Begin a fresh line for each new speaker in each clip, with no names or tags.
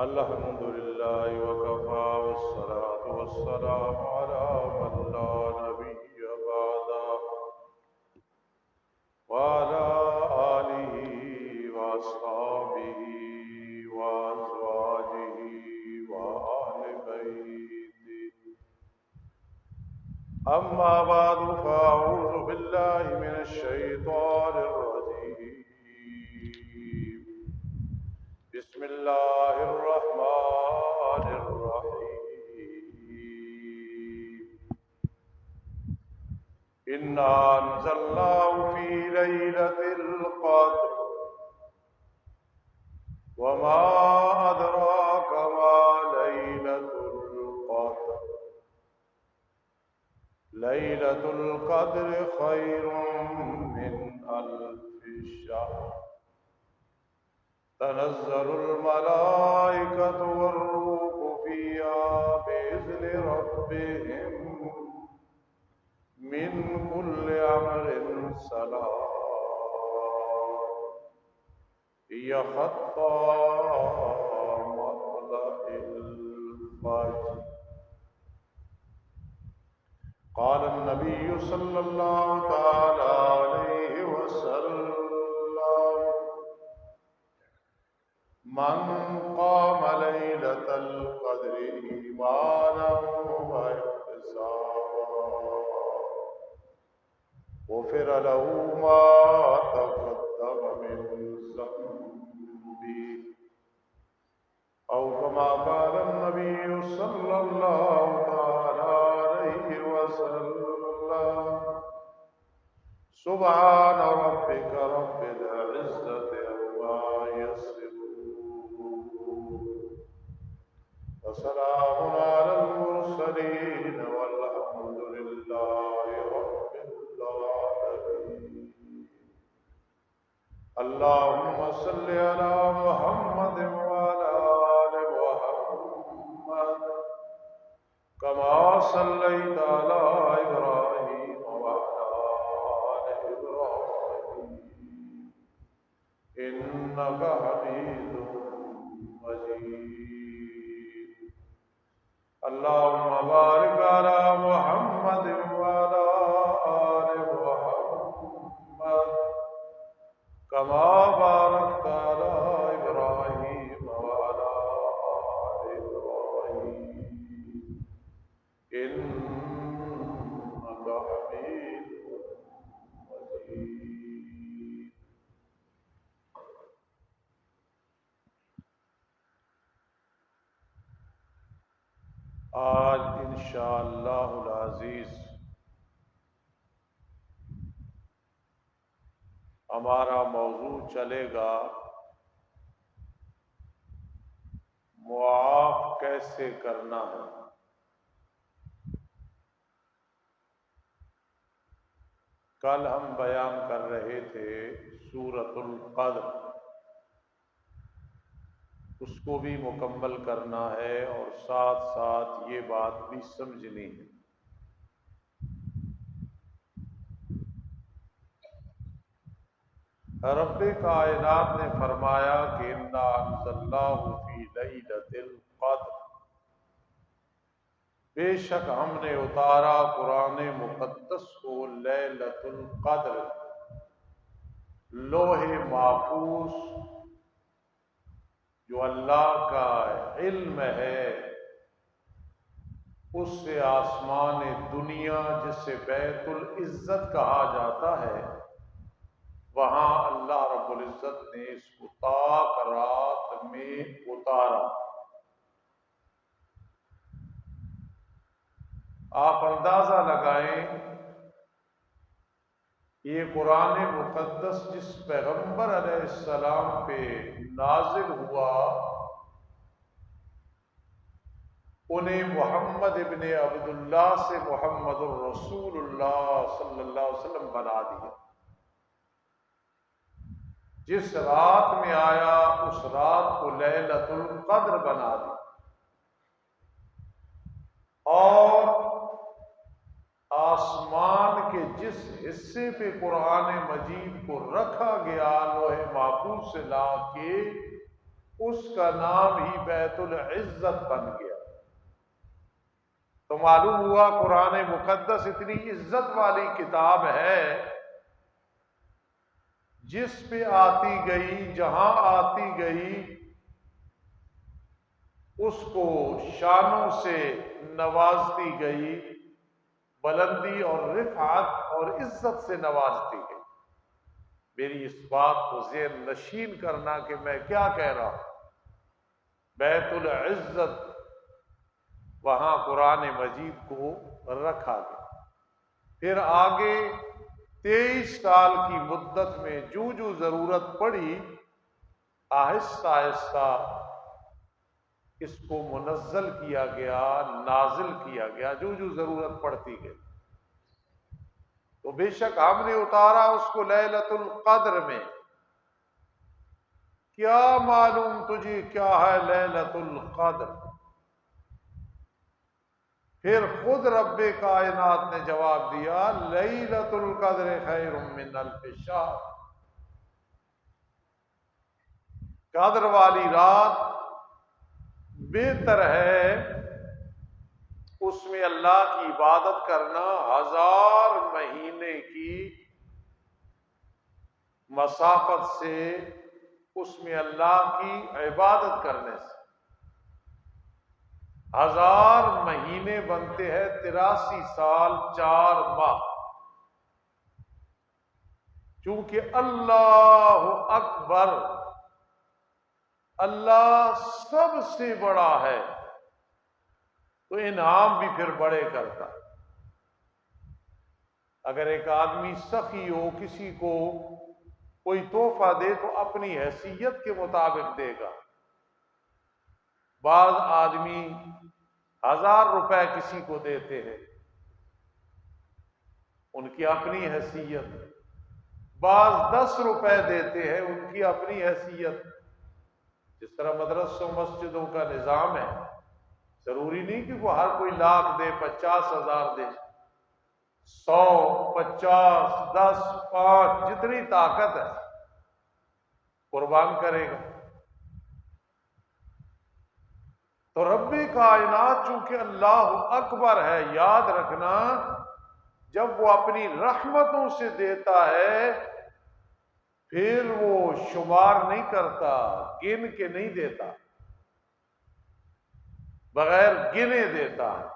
الحمد لله وكفى والصلاة والسلام على من لا نبي بعده وعلى آله وأصحابه وأزواجه وأهل بيته أما بعد فأعوذ بالله من الشيطان الرجيم بسم الله الرحمن الرحيم إنا أنزلناه في ليلة القدر وما أدراك ما ليلة القدر ليلة القدر خير من ألف شهر تنزل الملائكة والروح فيها بإذن ربهم من كل أمر سلام هي حتى مطلع الفجر. قال النبي صلى الله تعالى عليه وسلم من قام ليلة القدر إيمانا واحتسابا غفر له ما تقدم من ذنبه أو كما قال النبي صلى الله عليه وسلم سبحان ربك رب العزة عما يصفون وسلام على المرسلين والحمد لله رب العالمين. اللهم صل على محمد وعلى آل محمد كما صليت على إبراهيم وعلى آل إبراهيم إنك حميد مجيد. اللهم بارك على محمد وعلى آل محمد كما باركت على إبراهيم وعلى آل إبراهيم إنك حميد مجيد. آج انشاءاللہ العزیز ہمارا موضوع چلے گا معاف کیسے کرنا ہے. کل ہم بیان کر رہے تھے سورۃ القدر، اس کو بھی مکمل کرنا ہے اور ساتھ ساتھ یہ بات بھی سمجھنی ہے. رب کائنات نے فرمایا کہ انا انزلناہ فی لیلۃ القدر، بے شک ہم نے اتارا قرآن مقدس کو لیلۃ القدر، لوح محفوظ جو اللہ کا علم ہے اس سے آسمان دنیا جسے بیت العزت کہا جاتا ہے، وہاں اللہ رب العزت نے اس کو طاق رات میں اتارا. آپ اندازہ لگائیں یہ قرآن مقدس جس پیغمبر علیہ السلام پہ نازل ہوا انہیں محمد ابن عبداللہ سے محمد الرسول اللہ صلی اللہ علیہ وسلم بنا دیا. جس رات میں آیا اس رات کو لیلۃ القدر بنا دی، اور آسمان کے جس حصے پہ قرآن مجید کو رکھا گیا لوح محفوظ سے لا کے اس کا نام ہی بیت العزت بن گیا۔ تو معلوم ہوا قرآن مقدس اتنی عزت والی کتاب ہے، جس پہ آتی گئی، جہاں آتی گئی، اس کو شانوں سے نوازتی گئی، بلندی اور رفعت اور عزت سے نوازتی گئی۔ میری اس بات کو ذہن نشین کرنا کہ میں کیا کہہ رہا ہوں۔ بیت العزت وہاں قرآن مجید کو رکھا گیا۔ پھر آگے 23 سال کی مدت میں جو ضرورت پڑی، آہستہ آہستہ اس کو منزل کیا گیا، نازل کیا گیا، جو ضرورت پڑتی گئی۔ تو بے شک ہم نے اتارا اس کو لیلۃ القدر میں۔ کیا معلوم تجھے کیا ہے لیلۃ القدر؟ پھر خود رب کائنات نے جواب دیا، لیلۃ القدر خیر من الف شہر۔ قدر والی رات بہتر ہے، اس میں اللہ کی عبادت کرنا 1000 مہینے کی مسافت سے، اس میں اللہ کی عبادت کرنے سے 1000 مہینے بنتے ہیں 83 سال 4 ماہ۔ چونکہ اللہ اکبر، اللہ سب سے بڑا ہے، تو انعام بھی پھر بڑے کرتا ہے۔ اگر ایک آدمی سخی ہو، کسی کو کوئی تحفہ دے تو اپنی حیثیت کے مطابق دے گا۔ بعض آدمی 1000 روپے کسی کو دیتے ہیں، ان کی اپنی حیثیت، بعض 10 روپے دیتے ہیں، ان کی اپنی حیثیت۔ جس طرح مدرسوں مسجدوں کا نظام ہے، ضروری نہیں کہ وہ ہر کوئی لاکھ دے، 50,000 دے، 100، 50، 10، 5، جتنی طاقت ہے قربان کرے گا۔ تو رب کائنات چونکہ اللہ اکبر ہے، یاد رکھنا، جب وہ اپنی رحمتوں سے دیتا ہے پھر وہ شمار نہیں کرتا، گن کے نہیں دیتا، بغیر گنے دیتا ہے۔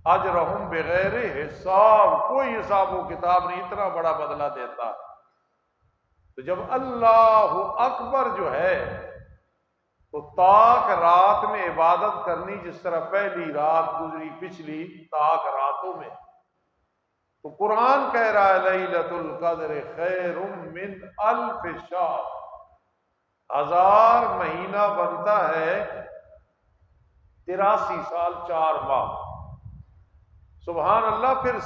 اجرہم بغیر حساب، کوئی حساب و کتاب نہیں، اتنا بڑا بدلہ دیتا۔ تو جب اللہ اکبر جو ہے تو تاک رات میں عبادت کرنی، جس طرح پہلی رات گزری پچھلی تاک راتوں میں، تو قرآن کہہ رہا ہے لیلۃ القدر خیر من الف شہر، 1000 مہینہ بنتا ہے 83 سال 4 ماہ۔ سبحان اللہ، پھر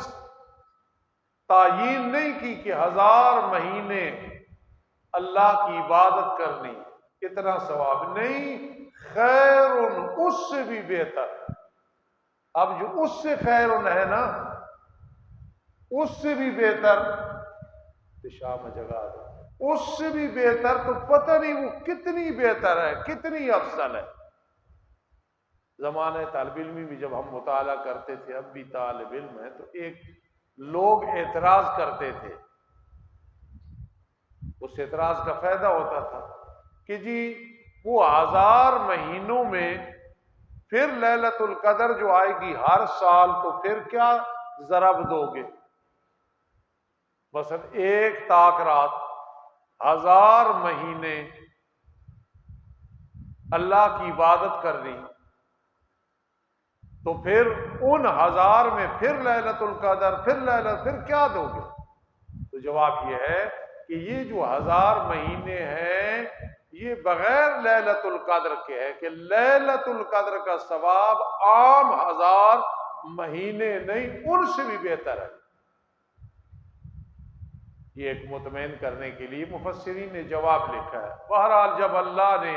تعیین نہیں کی کہ 1000 مہینے اللہ کی عبادت کرنی کتنا ثواب، نہیں، خیر اس سے بھی بہتر۔ اب جو اس سے خیر ہے نا، اس سے بھی بہتر، شام جگہ دے، اس سے بھی بہتر، تو پتہ نہیں وہ کتنی بہتر ہے، کتنی افضل ہے۔ زمانہ طالب علمی بھی جب ہم مطالعہ کرتے تھے، اب بھی طالب علم ہے، تو ایک لوگ اعتراض کرتے تھے، اس اعتراض کا فائدہ ہوتا تھا کہ جی وہ 1000 مہینوں میں پھر لیلۃ القدر جو آئے گی ہر سال، تو پھر کیا ضرب دو گے؟ مثلا ایک تاک رات 1000 مہینے اللہ کی عبادت کرنی، تو پھر ان 1000 میں پھر لیلۃ القدر، پھر کیا دو گے؟ تو جواب یہ ہے کہ یہ جو 1000 مہینے ہیں یہ بغیر لیلۃ القدر کے ہے، کہ لیلۃ القدر کا ثواب عام 1000 مہینے نہیں، ان سے بھی بہتر ہے۔ یہ ایک مطمئن کرنے کے لیے مفسرین نے جواب لکھا ہے۔ بہرحال جب اللہ نے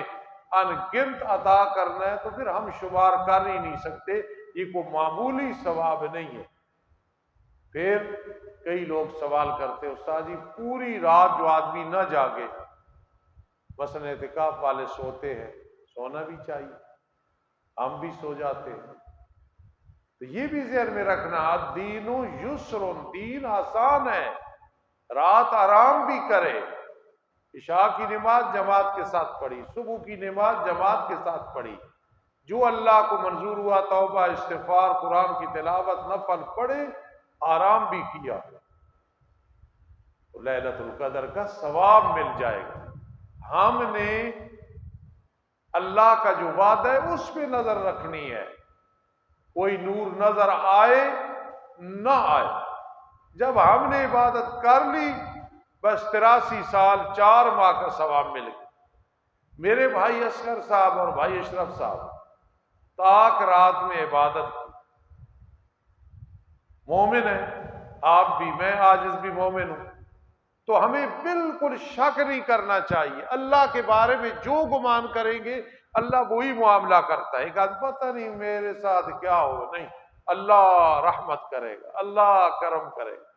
ان گنت عطا کرنا ہے تو پھر ہم شمار کر ہی نہیں سکتے، یہ کوئی معمولی ثواب نہیں ہے۔ پھر کئی لوگ سوال کرتے، استاد جی پوری رات جو آدمی نہ جاگے مثلا اعتکاف والے سوتے ہیں، سونا بھی چاہیے، ہم بھی سو جاتے ہیں، تو یہ بھی ذہن میں رکھنا، الدین یسر، دین آسان ہے، رات آرام بھی کرے، عشاء کی نماز جماعت کے ساتھ پڑھی، صبح کی نماز جماعت کے ساتھ پڑھی، جو اللہ کو منظور ہوا توبہ استغفار قرآن کی تلاوت نفل پڑھے، آرام بھی کیا، تو لیلۃ القدر کا ثواب مل جائے گا۔ ہم نے اللہ کا جو وعدہ ہے اس پہ نظر رکھنی ہے، کوئی نور نظر آئے نہ آئے، جب ہم نے عبادت کر لی بس 83 سال 4 ماہ کا ثواب مل گیا۔ میرے بھائی اصغر صاحب اور بھائی اشرف صاحب تاک رات میں عبادت کی، مومن ہیں آپ بھی، میں عاجز بھی مومن ہوں، تو ہمیں بالکل شک نہیں کرنا چاہیے، اللہ کے بارے میں جو گمان کریں گے اللہ وہی معاملہ کرتا ہے۔ ایک آدمی پتہ نہیں میرے ساتھ کیا ہو، نہیں، اللہ رحمت کرے گا، اللہ کرم کرے گا۔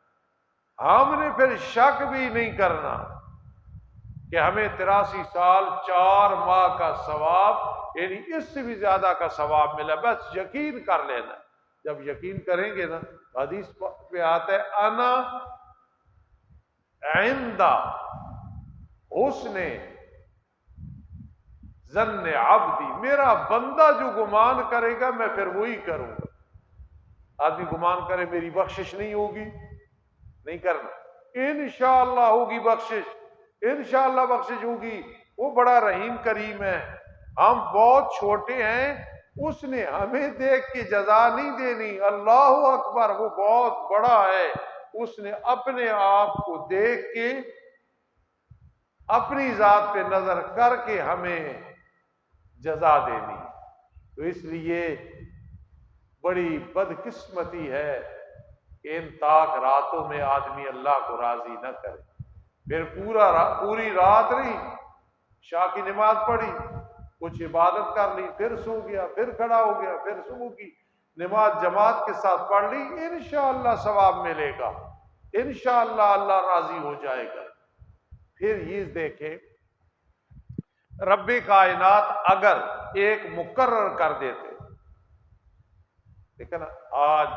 ہم نے پھر شک بھی نہیں کرنا کہ ہمیں 83 سال 4 ماہ کا ثواب، یعنی اس سے بھی زیادہ کا ثواب ملا، بس یقین کر لینا۔ جب یقین کریں گے نا، حدیث پہ آتا ہے انا عند حسن ظن عبدی، میرا بندہ جو گمان کرے گا میں پھر وہی کروں گا۔ آدمی گمان کرے میری بخشش نہیں ہوگی، نہیں کرنا، انشاءاللہ ہوگی بخشش، انشاءاللہ بخشش ہوگی، وہ بڑا رحیم کریم ہے، ہم بہت چھوٹے ہیں، اس نے ہمیں دیکھ کے جزا نہیں دینی، اللہ اکبر، وہ بہت بڑا ہے، اس نے اپنے آپ کو دیکھ کے اپنی ذات پہ نظر کر کے ہمیں جزا دینی۔ تو اس لیے بڑی بدقسمتی ہے کہ ان تاک راتوں میں آدمی اللہ کو راضی نہ کرے، پھر پوری رات نہیں، عشاء کی نماز پڑھی، کچھ عبادت کر لی، پھر سو گیا، پھر کھڑا ہو گیا، پھر صبح کی نماز جماعت کے ساتھ پڑھ لی، انشاءاللہ ثواب ملے گا، انشاءاللہ اللہ راضی ہو جائے گا۔ پھر یہ دیکھیں، رب کائنات اگر ایک مقرر کر دیتے، دیکھیں نا، آج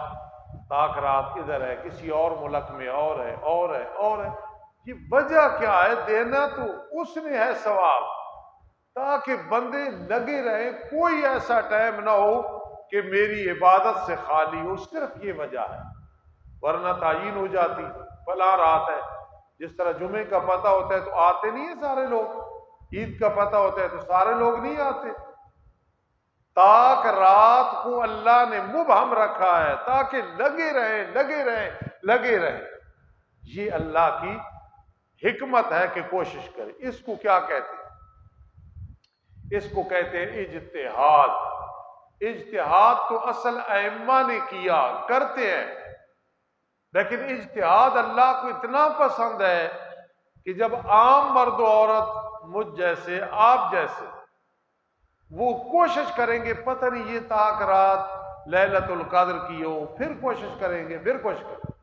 تاک رات ادھر ہے، کسی اور ملک میں اور ہے، اور ہے، اور ہے، یہ وجہ کیا ہے؟ دینا تو اس نے ہے ثواب، تاکہ بندے لگے رہیں، کوئی ایسا ٹائم نہ ہو کہ میری عبادت سے خالی ہو، صرف یہ وجہ ہے، ورنہ تعین ہو جاتی فلاں رات ہے۔ جس طرح جمعے کا پتہ ہوتا ہے تو آتے نہیں ہیں سارے لوگ، عید کا پتہ ہوتا ہے تو سارے لوگ نہیں آتے، تاک رات کو اللہ نے مبہم رکھا ہے تاکہ لگے رہیں، لگے رہیں، لگے رہیں، یہ اللہ کی حکمت ہے کہ کوشش کرے۔ اس کو کیا کہتے ہیں؟ اس کو کہتے ہیں اجتہاد۔ اجتہاد تو اصل ائمہ نے کیا، کرتے ہیں، لیکن اجتہاد اللہ کو اتنا پسند ہے کہ جب عام مرد و عورت مجھ جیسے، آپ جیسے، وہ کوشش کریں گے، پتہ نہیں یہ تاک رات لیلۃ القدر کی ہو، پھر کوشش کریں گے، پھر کوشش کریں گے۔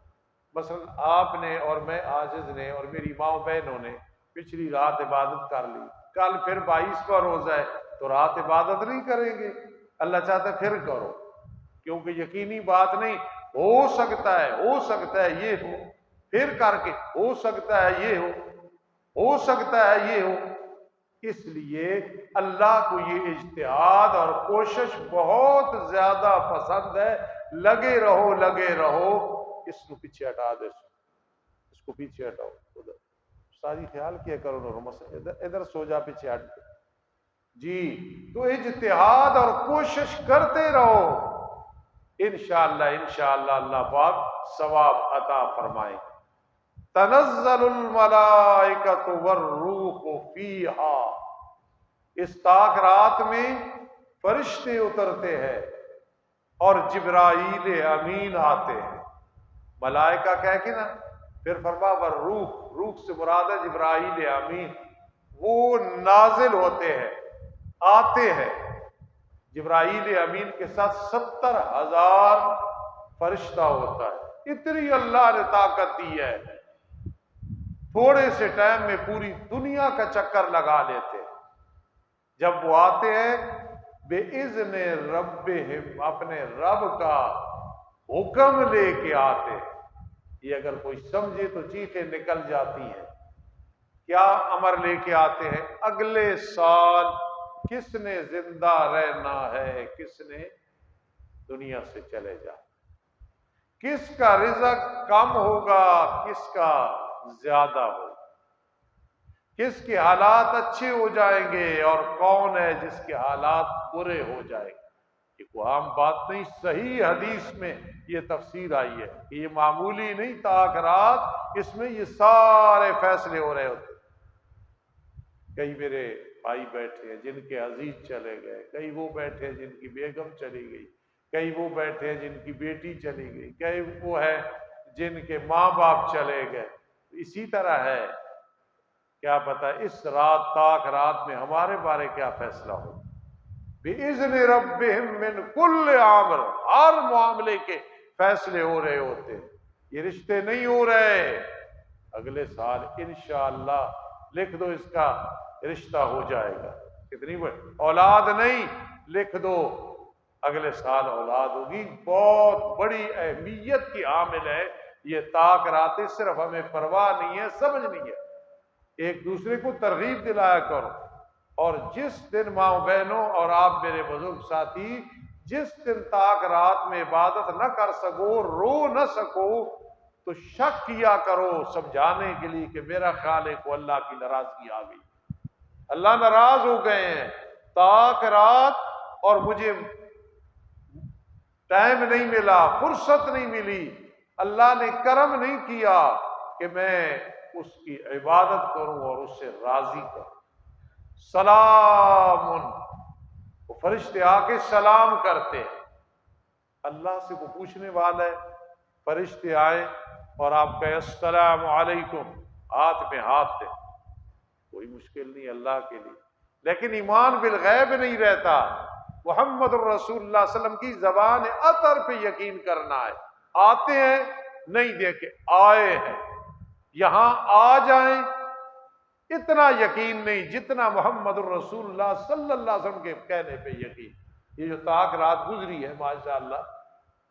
مثلا آپ نے اور میں عاجز نے اور میری ماں بہنوں نے پچھلی رات عبادت کر لی، کل پھر 22 کا روزہ ہے تو رات عبادت نہیں کریں گے، اللہ چاہتا ہے پھر کرو، کیونکہ یقینی بات نہیں، ہو سکتا ہے، ہو سکتا ہے یہ ہو، پھر کر کے ہو سکتا ہے یہ ہو سکتا ہے یہ ہو۔ اس لیے اللہ کو یہ اجتہاد اور کوشش بہت زیادہ پسند ہے، لگے رہو، لگے رہو۔ اس کو پیچھے ہٹا دے، اس کو پیچھے ہٹاؤ، ادھر ساری خیال کیا کرو، ادھر سو جا، پیچھے ہٹ جی۔ تو اجتہاد اور کوشش کرتے رہو، انشاءاللہ انشاءاللہ اللہ پاک ثواب عطا فرمائے۔ تنزل الملائکۃ والروح فیہا، اس تاک رات میں فرشتے اترتے ہیں اور جبرائیل امین آتے ہیں، ملائکہ کہہ کے نا، پھر فرما والروح، روح سے مراد ہے جبرائیل امین، وہ نازل ہوتے ہیں، آتے ہیں۔ جبرائیل امین کے ساتھ 70,000 فرشتہ ہوتا ہے، اتنی اللہ نے طاقت دی ہے۔ تھوڑے سے ٹائم میں پوری دنیا کا چکر لگا لیتے ہیں۔ جب وہ آتے ہیں بِإِذْنِ رَبِّهِمْ، اپنے رب کا حکم لے کے آتے ہیں۔ یہ اگر کوئی سمجھے تو چیخیں نکل جاتی ہیں۔ کیا امر لے کے آتے ہیں؟ اگلے سال کس نے زندہ رہنا ہے، کس نے دنیا سے چلے جا، کس کا رزق کم ہوگا، کس کا زیادہ ہوگا، کس کے حالات اچھے ہو جائیں گے اور کون ہے جس کے حالات برے ہو جائیں گے۔ یہ کوئی عام بات نہیں، صحیح حدیث میں یہ تفسیر آئی ہے کہ یہ معمولی نہیں، تاخرات اس میں یہ سارے فیصلے ہو رہے ہوتے۔ کئی میرے بھائی بیٹھے ہیں جن کے عزیز چلے گئے، کئی وہ بیٹھے ہیں جن کی بیگم چلی گئی، کئی وہ بیٹھے ہیں جن کی بیٹی چلی گئی، کئی وہ ہیں جن کے ماں باپ چلے گئے۔ اسی طرح ہے، کیا پتہ اس رات تاک رات میں ہمارے بارے کیا فیصلہ ہو۔ بِإِذْنِ رَبِّهِمْ مِنْ كُلِّ عَامْرٍ، ہر معاملے کے فیصلے ہو رہے ہوتے ہیں۔ یہ رشتے نہیں ہو رہے، اگلے سال انشاءاللہ لکھ دو اس کا رشتہ ہو جائے گا۔ کتنی بڑی اولاد نہیں، لکھ دو اگلے سال اولاد ہوگی۔ بہت بڑی اہمیت کی عامل ہے یہ طاق راتیں، صرف ہمیں پرواہ نہیں ہے، سمجھ نہیں ہے۔ ایک دوسرے کو ترغیب دلایا کرو، اور جس دن ماں بہنوں اور آپ میرے بزرگ ساتھی جس دن طاق رات میں عبادت نہ کر سکو، رو نہ سکو، تو شک کیا کرو سمجھانے کے لیے کہ میرا خیال ہے کو اللہ کی ناراضگی آ گئی، اللہ ناراض ہو گئے ہیں، طاق رات اور مجھے ٹائم نہیں ملا، فرصت نہیں ملی، اللہ نے کرم نہیں کیا کہ میں اس کی عبادت کروں اور اس سے راضی کروں۔ سلام، وہ فرشتے آ کے سلام کرتے ہیں۔ اللہ سے کو پوچھنے والا ہے، فرشتے آئے اور آپ کہے السلام علیکم، ہاتھ میں ہاتھ دیں، کوئی مشکل نہیں اللہ کے لیے۔ لیکن ایمان بالغیب نہیں رہتا، محمد الرسول اللہ صلی اللہ علیہ وسلم کی زبان اطہر پہ یقین کرنا ہے۔ آتے ہیں نہیں دیکھے، آئے ہیں، یہاں آ جائیں اتنا یقین نہیں جتنا محمد الرسول اللہ صلی اللہ علیہ وسلم کے کہنے پہ یقین۔ یہ جو طاق رات گزری ہے ماشاءاللہ،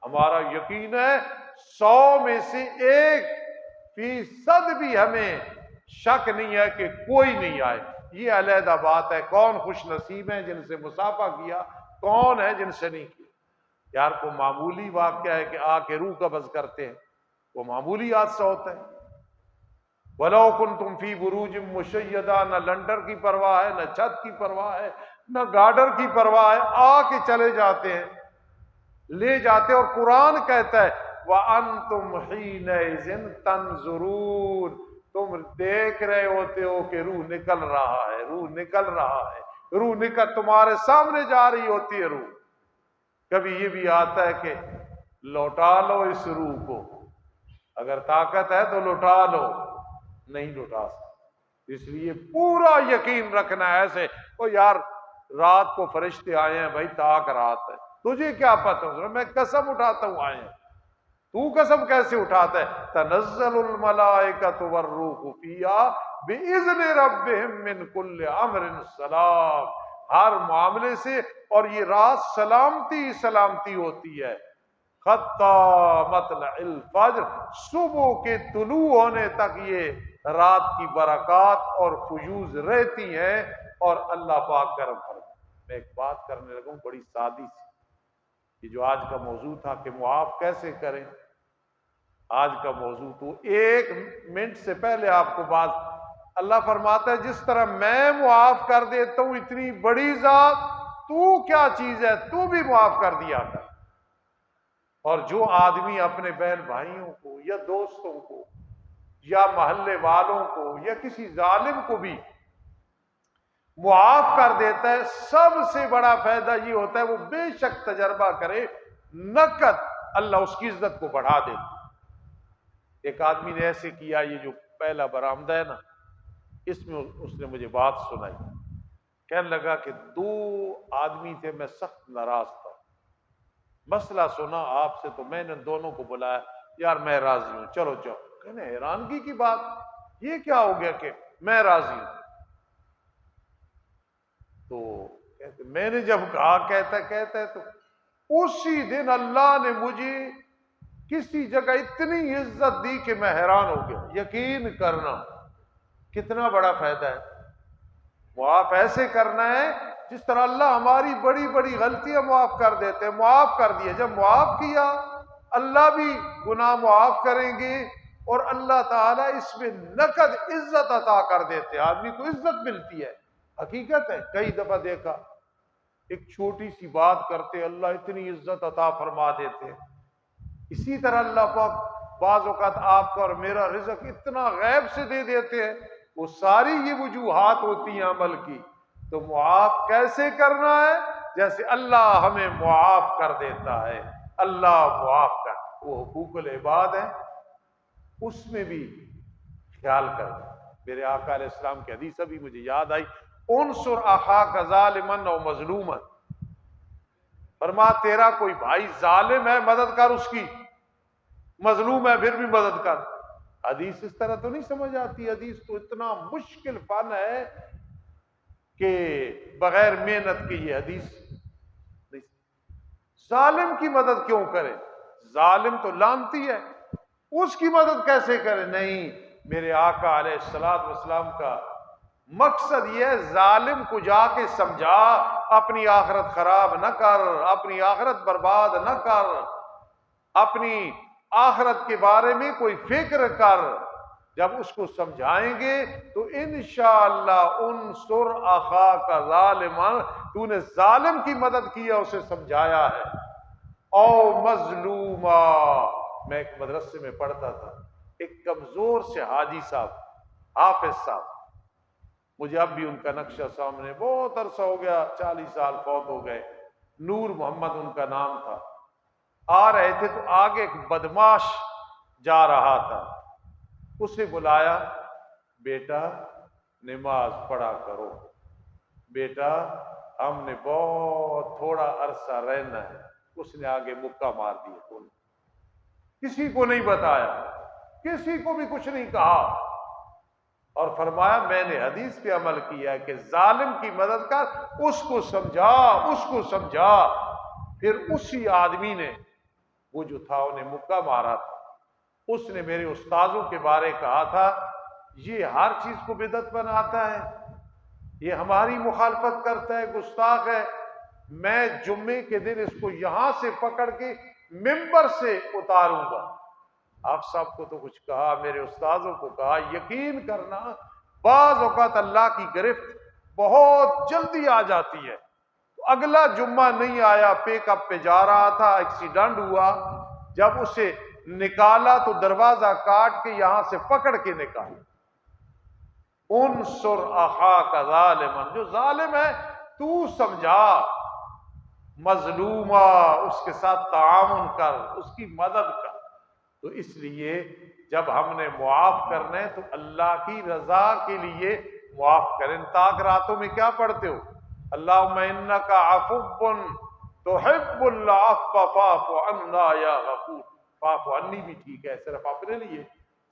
ہمارا یقین ہے 100 میں سے 1% بھی ہمیں شک نہیں ہے کہ کوئی نہیں آئے۔ یہ علیحدہ بات ہے، کون خوش نصیب ہیں جن سے مصافحہ کیا، کون ہے جن سے نہیں کیا۔ یار کو معمولی واقعہ ہے کہ آ کے روح قبض کرتے ہیں، وہ معمولی حادثہ ہوتا ہے۔ وَلَوْ كُنْتُمْ فِي بُرُوجٍ مُشَيَّدَةٍ، نہ لنڈر کی پرواہ ہے، نہ چھت کی پرواہ ہے، نہ گارڈر کی پرواہ ہے، آ کے چلے جاتے ہیں، لے جاتے ہیں۔ اور قرآن کہتا ہے وَأَنْتُمْ حِينَئِذٍ تَنْظُرُونَ، تم دیکھ رہے ہوتے ہو کہ روح نکل رہا ہے، روح نکل رہا ہے، روح نکل تمہارے سامنے جا رہی ہوتی ہے روح۔ کبھی یہ بھی آتا ہے کہ لوٹا لو اس روح کو، اگر طاقت ہے تو لوٹا لو، نہیں لوٹا سکتے۔ اس لیے پورا یقین رکھنا ہے ایسے او یار رات کو فرشتے آئے ہیں بھائی، طاق رات ہے، تجھے کیا پتہ، میں قسم اٹھاتا ہوں آئے ہیں، تو قسم کیسے اٹھاتا ہے؟ تنزل الملائکۃ والروح فیہا بإذن ربہم من کل امر سلام، ہر معاملے سے، اور یہ رات سلامتی سلامتی ہوتی ہے۔ حتی مطلع الفجر، صبح کے طلوع ہونے تک یہ رات کی برکات اور فیوز رہتی ہیں، اور اللہ پاک کرم فرمائے۔ میں ایک بات کرنے لگا ہوں بڑی سادی سی، یہ جو آج کا موضوع تھا کہ معاف کیسے کریں، آج کا موضوع تو 1 منٹ سے پہلے آپ کو بات، اللہ فرماتا ہے جس طرح میں معاف کر دیتا ہوں اتنی بڑی ذات، تو کیا چیز ہے، تو بھی معاف کر دیا کر۔ اور جو آدمی اپنے بہن بھائیوں کو یا دوستوں کو یا محلے والوں کو یا کسی ظالم کو بھی معاف کر دیتا ہے، سب سے بڑا فائدہ یہ ہوتا ہے وہ بے شک تجربہ کرے، نقد اللہ اس کی عزت کو بڑھا دیتا۔ ایک آدمی نے ایسے کیا، یہ جو پہلا برآمدہ ہے نا، اس میں اس نے مجھے بات سنائی، کہنے لگا کہ 2 آدمی تھے، میں سخت ناراض تھا، مسئلہ سنا آپ سے تو میں نے دونوں کو بلایا، یار میں راضی ہوں، چلو جاؤ۔ کہنے حیرانگی کی بات، یہ کیا ہو گیا کہ میں راضی ہوں؟ تو کہتے میں نے جب کہا کہتا ہے تو اسی دن اللہ نے مجھے کسی جگہ اتنی عزت دی کہ میں حیران ہو گیا. یقین کرنا کتنا بڑا فائدہ ہے. معاف ایسے کرنا ہے جس طرح اللہ ہماری بڑی بڑی غلطیاں معاف کر دیتے ہیں. معاف کر دیا، جب معاف کیا اللہ بھی گناہ معاف کریں گے، اور اللہ تعالیٰ اس میں نقد عزت عطا کر دیتے ہیں. آدمی کو عزت ملتی ہے، حقیقت ہے. کئی دفعہ دیکھا ایک چھوٹی سی بات کرتے اللہ اتنی عزت عطا فرما دیتے. اسی طرح اللہ پاک بعض اوقات آپ کا اور میرا رزق اتنا غیب سے دے دیتے ہیں. وہ ساری یہ وجوہات ہوتی ہیں عمل کی. تو معاف کیسے کرنا ہے؟ جیسے اللہ ہمیں معاف کر دیتا ہے. اللہ معاف کر، وہ حقوق العباد ہے، اس میں بھی خیال کرنا. میرے آقا علیہ السلام کی حدیث ابھی مجھے یاد آئی، انصر اخاک ظالما او مظلوما. فرما تیرا کوئی بھائی ظالم ہے مدد کر اس کی، مظلوم ہے پھر بھی مدد کر. حدیث اس طرح تو نہیں سمجھ آتی. حدیث تو اتنا مشکل فن ہے کہ بغیر محنت کے یہ حدیث نہیں. ظالم کی مدد کیوں کرے؟ ظالم تو لعنتی ہے، اس کی مدد کیسے کرے؟ نہیں، میرے آقا علیہ الصلوۃ والسلام کا مقصد یہ ہے ظالم کو جا کے سمجھا، اپنی آخرت خراب نہ کر، اپنی آخرت برباد نہ کر، اپنی آخرت کے بارے میں کوئی فکر کر. جب اس کو سمجھائیں گے تو انشاءاللہ انصر اخاک ظالما، تو نے ظالم کی مدد کی ہے، اسے سمجھایا ہے. او مظلوما، میں ایک مدرسے میں پڑھتا تھا، ایک کمزور سے حاجی صاحب، حافظ صاحب، مجھے اب بھی ان کا نقشہ سامنے، بہت عرصہ ہو گیا، 40 سال فوت ہو گئے. نور محمد ان کا نام تھا. آ رہے تھے تو آگے ایک بدماش جا رہا تھا، اسے بلایا، بیٹا نماز پڑھا کرو، بیٹا ہم نے بہت تھوڑا عرصہ رہنا ہے. اس نے آگے مکہ مار دیا، کسی کو نہیں بتایا، کسی کو بھی کچھ نہیں کہا، اور فرمایا میں نے حدیث پہ عمل کیا ہے کہ ظالم کی مدد کر، اس کو سمجھا، اس کو سمجھا. پھر اسی آدمی نے، وہ جو تھا انہیں مکہ مارا تھا، اس نے میرے استاذوں کے بارے کہا تھا یہ ہر چیز کو بدعت بناتا ہے، یہ ہماری مخالفت کرتا ہے، گستاخ ہے. میں جمعے کے دن اس کو یہاں سے پکڑ کے ممبر سے اتاروں گا. آپ صاحب کو تو کچھ کہا، میرے استاذوں کو کہا. یقین کرنا بعض اوقات اللہ کی گرفت بہت جلدی آ جاتی ہے. اگلا جمعہ نہیں آیا، پیک اپ پہ جا رہا تھا، ایکسیڈنٹ ہوا. جب اسے نکالا تو دروازہ کاٹ کے یہاں سے پکڑ کے نکالا. انصر اخاک ظالما، جو ظالم ہے تو سمجھا، مظلوما اس کے ساتھ تعاون کر، اس کی مدد کر. تو اس لیے جب ہم نے معاف کرنا ہے تو اللہ کی رضا کے لیے معاف کریں. تاک راتوں میں کیا پڑھتے ہو؟ اللہم انک عفو تحب العفو فاعف عنا یا غفور. فاعف عنی بھی ٹھیک ہے، صرف اپنے لیے،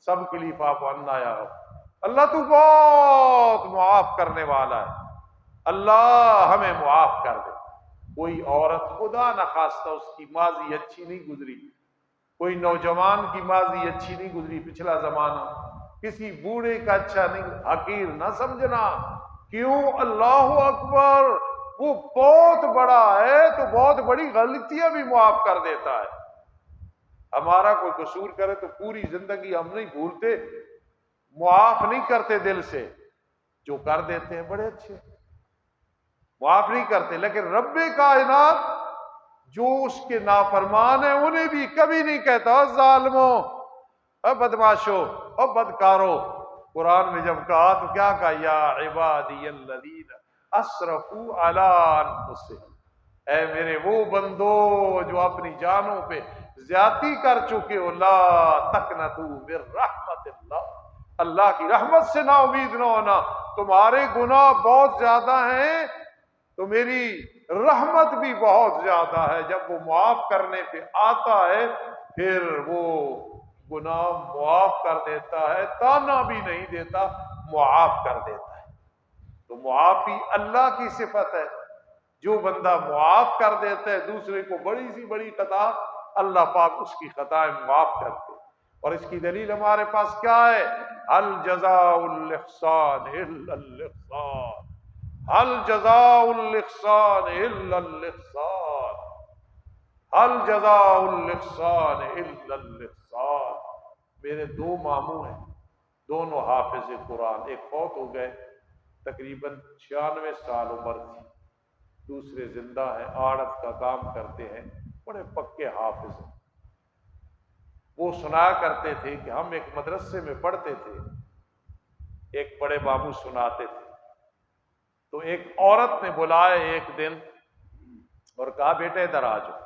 سب کے لیے فاعف عنا یا غفور. اللہ تو بہت معاف کرنے والا ہے، اللہ ہمیں معاف کر دے. کوئی عورت خدا نخواستہ اس کی ماضی اچھی نہیں گزری، کوئی نوجوان کی ماضی اچھی نہیں گزری، پچھلا زمانہ کسی بوڑھے کا اچھا نہیں، حقیر نہ سمجھنا. کیوں؟ اللہ اکبر، وہ بہت بڑا ہے تو بہت بڑی غلطیاں بھی معاف کر دیتا ہے. ہمارا کوئی قصور کرے تو پوری زندگی ہم نہیں بھولتے، معاف نہیں کرتے دل سے. جو کر دیتے ہیں بڑے اچھے، معاف نہیں کرتے. لیکن رب کائنات جو اس کے نافرمان ہیں انہیں بھی کبھی نہیں کہتا ظالموں، بدماشوں اور بدکاروں. قرآن میں جب کہا تو کیا کہا؟ یا عبادی الذین اسرفوا علی انفسہم، اے میرے وہ بندو جو اپنی جانوں پہ زیادتی کر چکے ہو، لا تقنطوا من رحمت اللہ، اللہ کی رحمت سے نا امید نہ ہونا. تمہارے گناہ بہت زیادہ ہیں تو میری رحمت بھی بہت زیادہ ہے. جب وہ معاف کرنے پہ آتا ہے پھر وہ گناہ معاف کر دیتا ہے، تانا بھی نہیں دیتا، معاف کر دیتا ہے۔ تو معافی اللہ کی صفت ہے۔ جو بندہ معاف کر دیتا ہے دوسرے کو بڑی سی بڑی خطا، اللہ پاک اس کی خطائیں معاف کرتے۔ اور اس کی دلیل ہمارے پاس کیا ہے؟ هل جزاء الاحسان الا الاحسان، هل جزاء الاحسان الا الاحسان، هل جزاء الاحسان الا الاحسان۔ میرے دو ماموں ہیں، دونوں حافظ قرآن، ایک فوت ہو گئے، تقریباً 96 سال عمر تھی، دوسرے زندہ ہیں، آڑت کا کام کرتے ہیں، بڑے پکے حافظ ہیں۔ وہ سنا کرتے تھے کہ ہم ایک مدرسے میں پڑھتے تھے، ایک بڑے ماموں سناتے تھے، تو ایک عورت نے بلایا ایک دن اور کہا بیٹے ادھر آ جاؤ،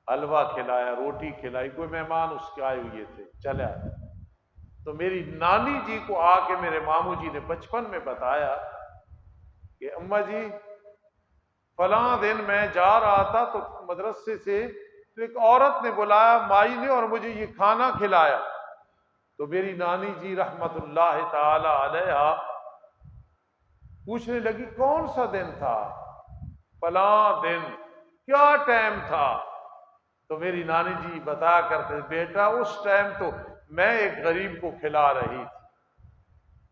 حلوہ کھلایا، روٹی کھلائی، کوئی مہمان اس کے آئے ہوئے تھے، چلے آئے۔ تو میری نانی جی کو آ کے میرے ماموں جی نے بچپن میں بتایا کہ اماں جی فلاں دن میں جا رہا تھا تو مدرسے سے، تو ایک عورت نے بلایا مائی نے اور مجھے یہ کھانا کھلایا۔ تو میری نانی جی رحمت اللہ تعالی علیہ پوچھنے لگی کون سا دن تھا؟ فلاں دن، کیا ٹائم تھا؟ تو میری نانی جی بتا کرتے بیٹا اس ٹائم تو میں ایک غریب کو کھلا رہی تھی۔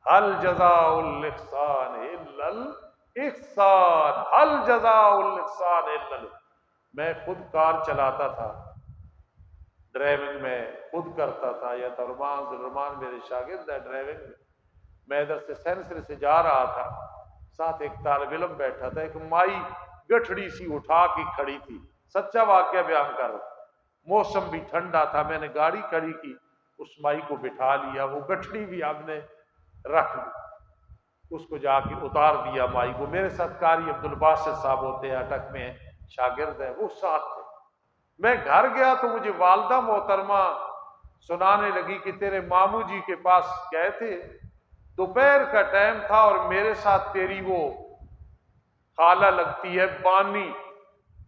هل جزاء الاحسان الا الاحسان، هل جزاء الاحسان الا الاحسان۔ میں خود کار چلاتا تھا، ڈرائیونگ میں خود کرتا تھا، یا درمان میرے شاگرد ہے ڈرائیونگ میں ادھر سے سینسر سے جا رہا تھا، ساتھ ایک طالب علم بیٹھا تھا، ایک مائی گٹھڑی سی اٹھا کے کھڑی تھی، سچا واقعہ بیان کر رہا، موسم بھی ٹھنڈا تھا، میں نے گاڑی کھڑی کی، اس مائی کو بٹھا لیا، وہ گٹھڑی بھی ہم نے رکھ لی، اس کو جا کے اتار دیا مائی کو۔ میرے ساتھ قاری عبد الباسط صاحب ہوتے ہیں، اٹک میں شاگرد ہے، وہ ساتھ تھے۔ میں گھر گیا تو مجھے والدہ محترمہ سنانے لگی کہ تیرے ماموں جی کے پاس گئے تھے، دوپہر کا ٹائم تھا اور میرے ساتھ تیری وہ خالہ لگتی ہے بانی،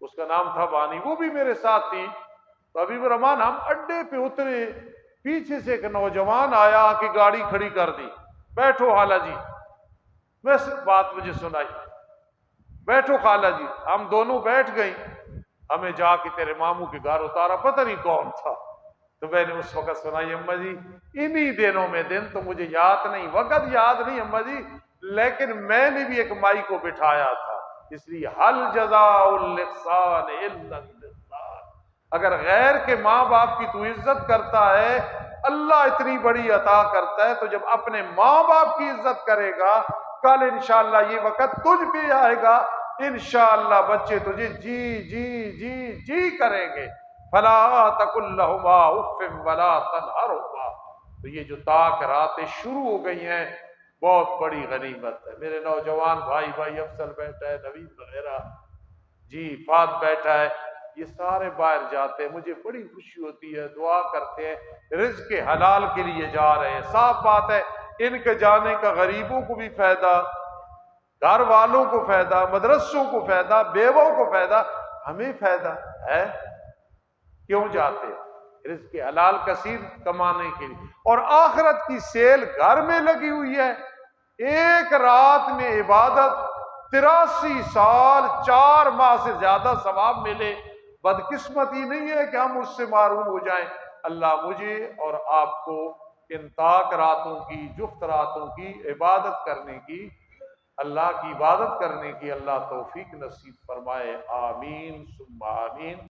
اس کا نام تھا بانی، وہ بھی میرے ساتھ تھی۔ تو حبیب الرحمن ہم اڈے پہ اترے، پیچھے سے ایک نوجوان آیا آ کے گاڑی کھڑی کر دی، بیٹھو خالہ جی، بس بات مجھے سنائی، بیٹھو خالہ جی، ہم دونوں بیٹھ گئیں، ہمیں جا کے تیرے ماموں کے گھر اتارا، پتہ نہیں کون تھا۔ تو میں نے اس وقت سنائی اماں جی انہی دنوں میں، دن تو مجھے یاد نہیں، وقت یاد نہیں اماں جی، لیکن میں نے بھی ایک مائی کو بٹھایا تھا، اس لیے حل جزاء الاحسان الا الاحسان۔ اگر غیر کے ماں باپ کی تو عزت کرتا ہے، اللہ اتنی بڑی عطا کرتا ہے، تو جب اپنے ماں باپ کی عزت کرے گا، کل انشاءاللہ یہ وقت تجھ پہ آئے گا، انشاءاللہ بچے تجھے جی جی جی جی کریں گے۔ فلا تقل لهما اف ولا تنهرهما۔ تو یہ جو طاق راتیں شروع ہو گئی ہیں، بہت بڑی غنیمت ہے۔ میرے نوجوان بھائی افضل بیٹھا ہے، نوید وغیرہ جی فات بیٹھا ہے، یہ سارے باہر جاتے ہیں، مجھے بڑی خوشی ہوتی ہے، دعا کرتے ہیں رزق حلال کے لیے جا رہے ہیں۔ صاف بات ہے ان کے جانے کا غریبوں کو بھی فائدہ، گھر والوں کو فائدہ، مدرسوں کو فائدہ، بیووں کو فائدہ، ہمیں فائدہ ہے۔ کیوں جاتے ہیں؟ رزق حلال کثیر کمانے کے لیے، اور آخرت کی سیل گھر میں لگی ہوئی ہے۔ ایک رات میں عبادت 83 سال 4 ماہ سے زیادہ ثواب ملے، بدقسمتی نہیں ہے کہ ہم اس سے محروم ہو جائیں۔ اللہ مجھے اور آپ کو ان طاق راتوں کی، جفت راتوں کی عبادت کرنے کی، اللہ کی عبادت کرنے کی اللہ توفیق نصیب فرمائے، آمین ثم آمین۔